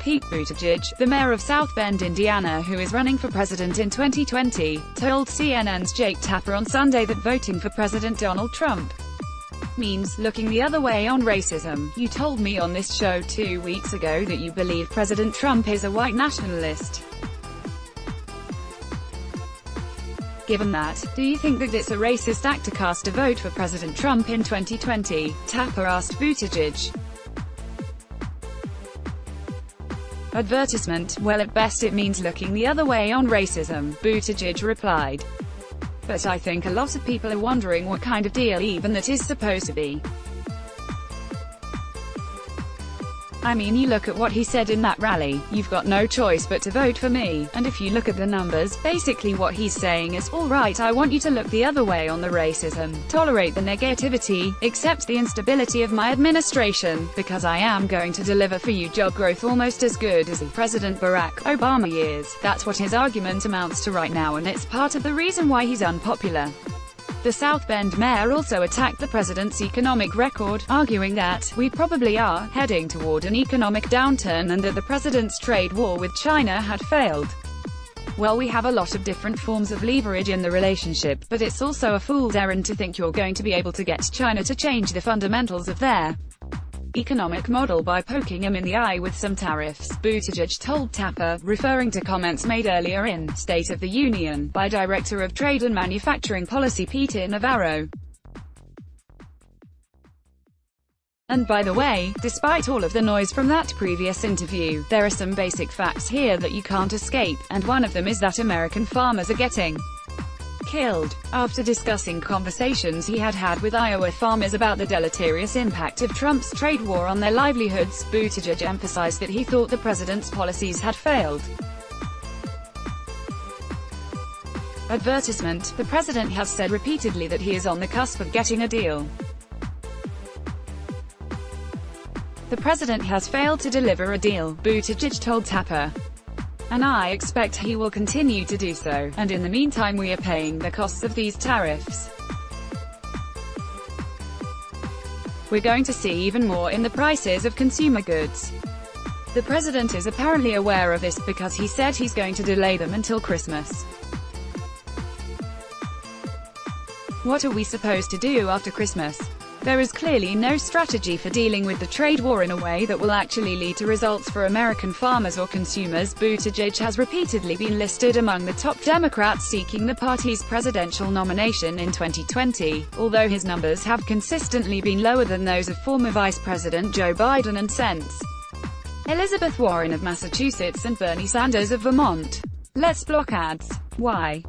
Pete Buttigieg, the mayor of South Bend, Indiana, who is running for president in 2020, told CNN's Jake Tapper on Sunday that voting for President Donald Trump means looking the other way on racism. "You told me on this show 2 weeks ago that you believe President Trump is a white nationalist. Given that, do you think that it's a racist act to cast a vote for President Trump in 2020? Tapper asked Buttigieg. Advertisement: "Well, at best it means looking the other way on racism," Buttigieg replied. "But I think a lot of people are wondering what kind of deal even that is supposed to be. I mean, you look at what he said in that rally, you've got no choice but to vote for me, and if you look at the numbers, basically what he's saying is, all right, I want you to look the other way on the racism, tolerate the negativity, accept the instability of my administration, because I am going to deliver for you job growth almost as good as the President Barack Obama years." That's what his argument amounts to right now, and it's part of the reason why he's unpopular. The South Bend mayor also attacked the president's economic record, arguing that, "We probably are heading toward an economic downturn and that the president's trade war with China had failed. Well, we have a lot of different forms of leverage in the relationship, but it's also a fool's errand to think you're going to be able to get China to change the fundamentals of their economic model by poking him in the eye with some tariffs," Buttigieg told Tapper, referring to comments made earlier in State of the Union by Director of Trade and Manufacturing Policy Peter Navarro. And by the way, despite all of the noise from that previous interview, there are some basic facts here that you can't escape, and one of them is that American farmers are getting killed. After discussing conversations he had with Iowa farmers about the deleterious impact of Trump's trade war on their livelihoods, Buttigieg emphasized that he thought the president's policies had failed. Advertisement: "The president has said repeatedly that he is on the cusp of getting a deal. The president has failed to deliver a deal," Buttigieg told Tapper, "and I expect he will continue to do so, and in the meantime we are paying the costs of these tariffs. We're going to see even more in the prices of consumer goods." The president is apparently aware of this, because he said he's going to delay them until Christmas. What are we supposed to do after Christmas? There is clearly no strategy for dealing with the trade war in a way that will actually lead to results for American farmers or consumers. Buttigieg has repeatedly been listed among the top Democrats seeking the party's presidential nomination in 2020, although his numbers have consistently been lower than those of former Vice President Joe Biden and Sens. Elizabeth Warren of Massachusetts and Bernie Sanders of Vermont. Let's block ads. Why?